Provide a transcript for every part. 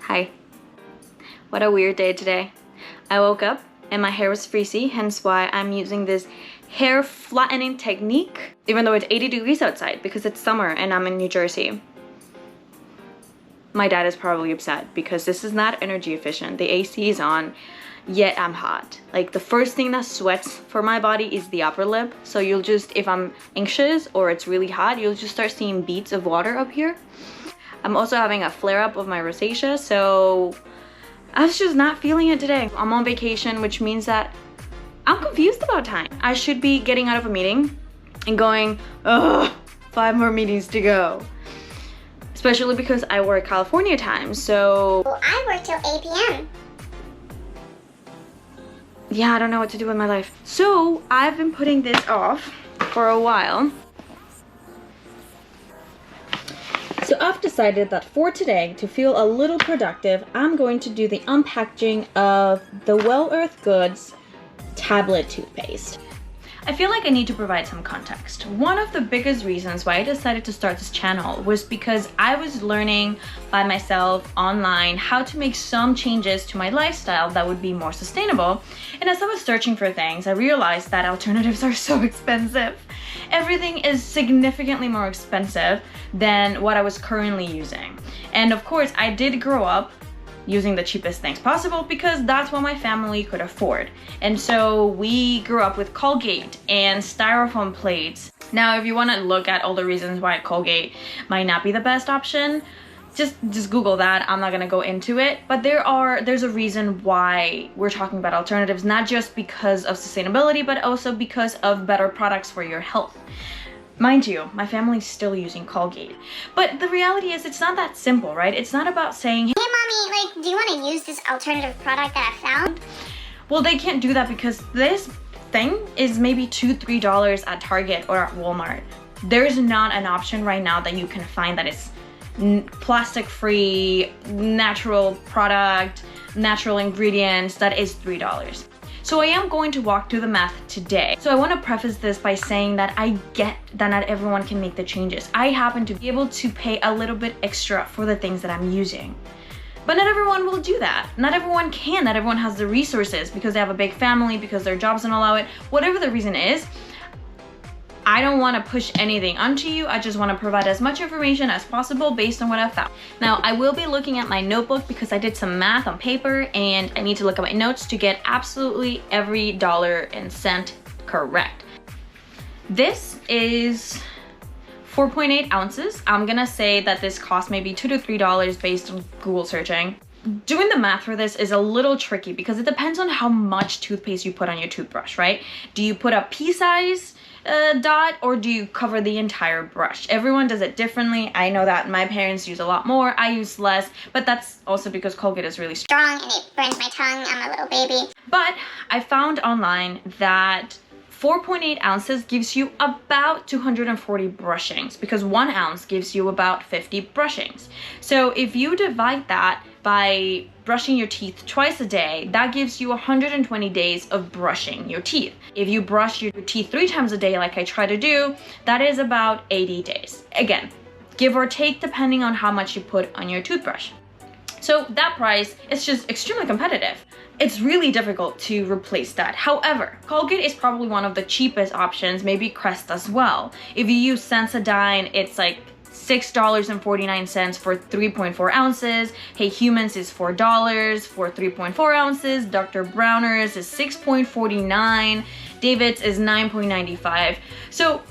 Hi. What a weird day today. I woke up and my hair was frizzy, hence why I'm using this hair flattening technique, even though it's 80 degrees outside because it's summer and I'm in New Jersey. My dad is probably upset because this is not energy efficient. The AC is on, yet I'm hot. Like, the first thing that sweats for my body is the upper lip. So you'll just, if I'm anxious or it's really hot, you'll just start seeing beads of water up here. I'm also having a flare-up of my rosacea, so I was just not feeling it today. I'm on vacation, which means that I'm confused about time. I should be getting out of a meeting and going, ugh, 5 more meetings to go. Especially because I work California time, so... Well, I work till 8 p.m. Yeah, I don't know what to do with my life. So I've been putting this off for a while. So I've decided that for today, to feel a little productive, I'm going to do the unpackaging of the Well Earth Goods tablet toothpaste. I feel like I need to provide some context. One of the biggest reasons why I decided to start this channel was because I was learning by myself online how to make some changes to my lifestyle that would be more sustainable. And as I was searching for things, I realized that alternatives are so expensive. Everything is significantly more expensive than what I was currently using. And of course, I did grow up using the cheapest things possible because that's what my family could afford. And so we grew up with Colgate and styrofoam plates. Now, if you want to look at all the reasons why Colgate might not be the best option, just Google that. I'm not gonna go into it, but there's a reason why we're talking about alternatives, not just because of sustainability, but also because of better products for your health. Mind you, my family's still using Colgate. But the reality is, it's not that simple, right? It's not about saying, Hey mommy, like, do you want to use this alternative product that I found? well, they can't do that because this thing is maybe $2-3 at Target or at Walmart. There's not an option right now that you can find that is plastic-free, natural product, natural ingredients that is $3. So I am going to walk through the math today. So I want to preface this by saying that I get that not everyone can make the changes. I happen to be able to pay a little bit extra for the things that I'm using. But not everyone will do that. Not everyone can. Not everyone has the resources because they have a big family, because their jobs don't allow it. Whatever the reason is, I don't want to push anything onto you. I just want to provide as much information as possible based on what I've found. Now, I will be looking at my notebook because I did some math on paper and I need to look at my notes to get absolutely every dollar and cent correct. This is 4.8 ounces. I'm gonna say that this cost maybe $2-3 based on Google searching. Doing the math for this is a little tricky because it depends on how much toothpaste you put on your toothbrush, right? Do you put a pea-size dot or do you cover the entire brush? Everyone does it differently. I know that my parents use a lot more, I use less, but that's also because Colgate is really strong And it burns my tongue. I'm a little baby. But I found online that 4.8 ounces gives you about 240 brushings because 1 ounce gives you about 50 brushings. So if you divide that by brushing your teeth twice a day, that gives you 120 days of brushing your teeth. If you brush your teeth 3 times a day like I try to do, that is about 80 days. Again, give or take depending on how much you put on your toothbrush. So that price is just extremely competitive. It's really difficult to replace that. However, Colgate is probably one of the cheapest options, maybe Crest as well. If you use Sensodyne, it's like $6.49 for 3.4 ounces. Hey Humans is $4 for 3.4 ounces. Dr. Bronner's is $6.49. David's is $9.95. So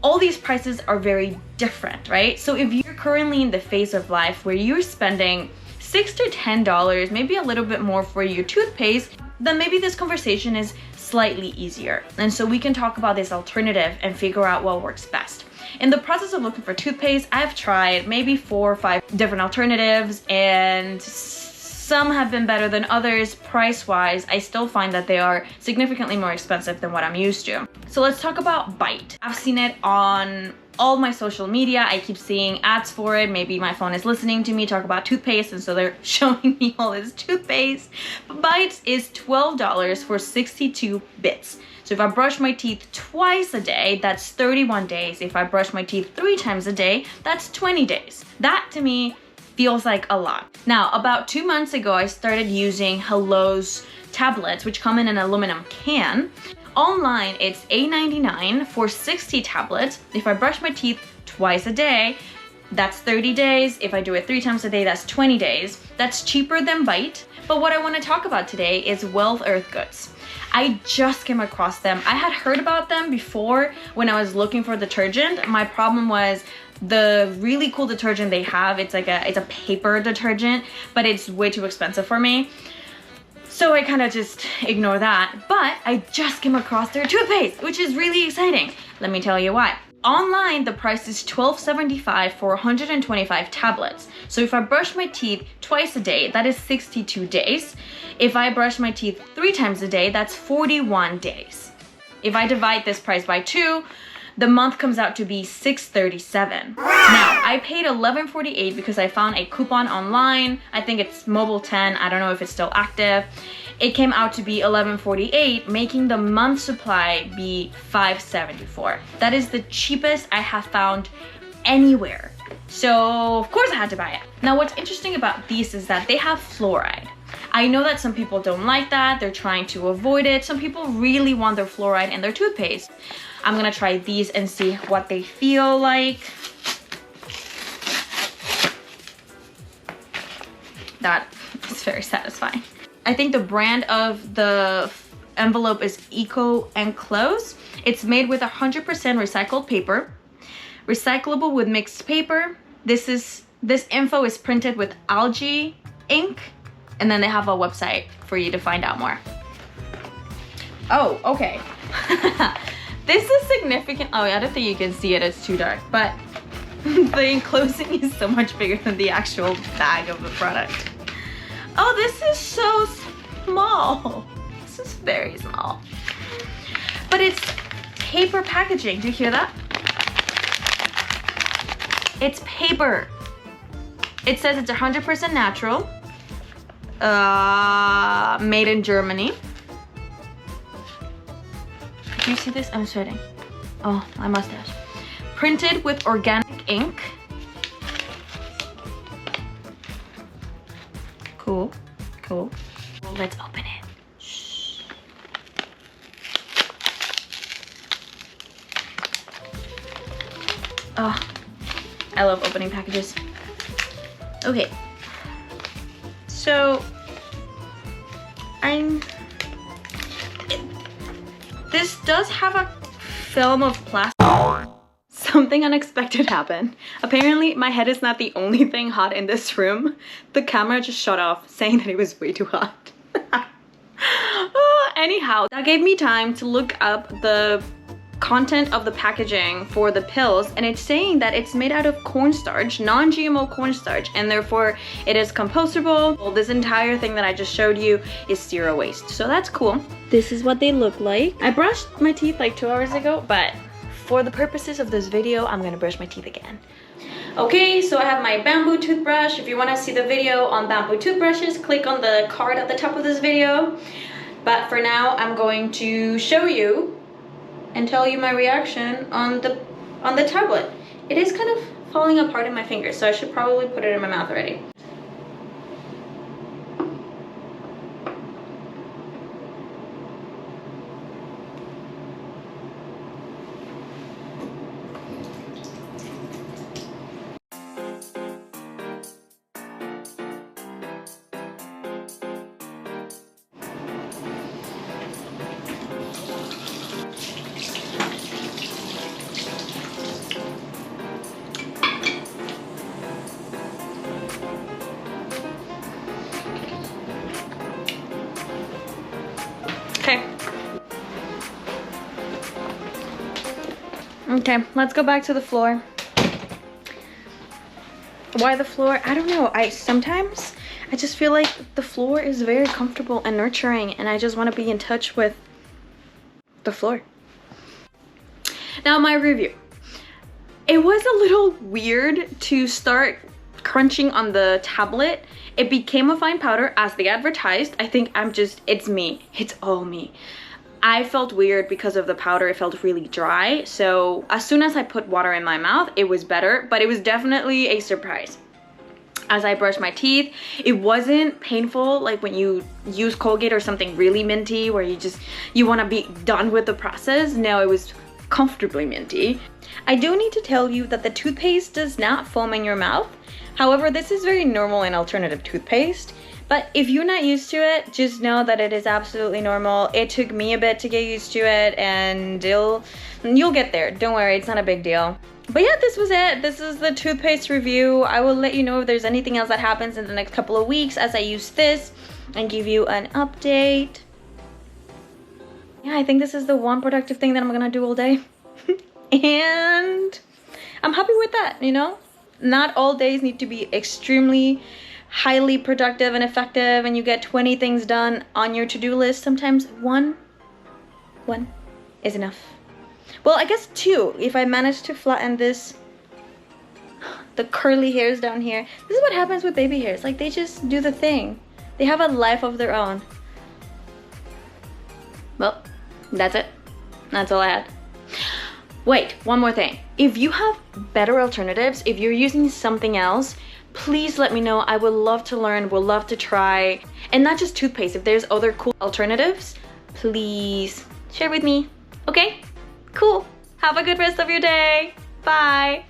all these prices are very different, right? So if you're currently in the phase of life where you're spending $6 to $10, maybe a little bit more for your toothpaste, then maybe this conversation is slightly easier. And so we can talk about this alternative and figure out what works best. In the process of looking for toothpaste, I've tried maybe 4 or 5 different alternatives and some have been better than others. Price-wise, I still find that they are significantly more expensive than what I'm used to. So let's talk about Bite. I've seen it on all my social media. I keep seeing ads for it. Maybe my phone is listening to me talk about toothpaste and so they're showing me all this toothpaste. But Bite is $12 for 62 bits. So if I brush my teeth twice a day, that's 31 days. If I brush my teeth 3 times a day, that's 20 days. That to me feels like a lot. Now, about 2 months ago, I started using Hello's tablets, which come in an aluminum can. Online, it's $8.99 for 60 tablets. If I brush my teeth twice a day, that's 30 days. If I do it 3 times a day, that's 20 days. That's cheaper than Bite. But what I want to talk about today is Wealth Earth Goods. I just came across them. I had heard about them before when I was looking for detergent. My problem was the really cool detergent they have. It's a paper detergent, but it's way too expensive for me. So I kind of just ignore that. But I just came across their toothpaste, which is really exciting. Let me tell you why. Online, the price is $12.75 for 125 tablets. So if I brush my teeth twice a day, that is 62 days. If I brush my teeth 3 times a day, that's 41 days. If I divide this price by 2, the month comes out to be $6.37. Now, I paid $11.48 because I found a coupon online. I think it's Mobile 10. I don't know if it's still active. It came out to be $11.48, making the month supply be $5.74. That is the cheapest I have found anywhere. So, of course I had to buy it. Now, what's interesting about these is that they have fluoride. I know that some people don't like that. They're trying to avoid it. Some people really want their fluoride in their toothpaste. I'm gonna try these and see what they feel like. That is very satisfying. I think the brand of the envelope is Eco Enclose. It's made with 100% recycled paper, recyclable with mixed paper. This info is printed with algae ink, and then they have a website for you to find out more. Oh, okay. This is significant. Oh, I don't think you can see it, it's too dark, but the enclosing is so much bigger than the actual bag of the product. Oh, this is so small. This is very small. But it's paper packaging. Do you hear that? It's paper. It says it's 100% natural. Made in Germany. Do you see this? I'm sweating. Oh, my mustache. Printed with organic ink. Cool, cool. Let's open it. Shh. Oh, I love opening packages. Okay. So, this does have a film of plastic. Something unexpected happened. Apparently, my head is not the only thing hot in this room. The camera just shut off, saying that it was way too hot. Anyhow, that gave me time to look up the content of the packaging for the pills, and it's saying that it's made out of cornstarch, non-GMO cornstarch, and therefore it is compostable. Well, this entire thing that I just showed you is zero waste, so that's cool. This is what they look like. I brushed my teeth like 2 hours ago, but for the purposes of this video, I'm gonna brush my teeth again. Okay, so I have my bamboo toothbrush. If you wanna see the video on bamboo toothbrushes, click on the card at the top of this video. But for now, I'm going to show you and tell you my reaction on the tablet. It is kind of falling apart in my fingers, so I should probably put it in my mouth already. Okay, let's go back to the floor. Why the floor? I don't know. Sometimes I just feel like the floor is very comfortable and nurturing, and I just want to be in touch with the floor. Now, my review. It was a little weird to start crunching on the tablet. It became a fine powder as they advertised. I think it's me. It's all me. I felt weird because of the powder. It felt really dry. So as soon as I put water in my mouth, it was better, but it was definitely a surprise. as I brush my teeth. It wasn't painful like when you use Colgate or something really minty where you want to be done with the process. No, it was comfortably minty. I do need to tell you that the toothpaste does not foam in your mouth. However, this is very normal in alternative toothpaste. But if you're not used to it, just know that it is absolutely normal. It took me a bit to get used to it, and you'll get there. Don't worry, it's not a big deal. But yeah, this was it. This is the toothpaste review. I will let you know if there's anything else that happens in the next couple of weeks as I use this and give you an update. Yeah, I think this is the one productive thing that I'm gonna do all day. And I'm happy with that, you know? Not all days need to be extremely highly productive and effective and you get 20 things done on your to-do list. Sometimes one is enough. Well, I guess 2 if I manage to flatten this, the curly hairs down here. This is what happens with baby hairs. Like, they just do the thing. They have a life of their own. Well, that's it. That's all I had. Wait, one more thing. If you have better alternatives, if you're using something else, please let me know. I would love to learn, would love to try. And not just toothpaste, if there's other cool alternatives, please share with me. Okay? Cool. Have a good rest of your day. Bye.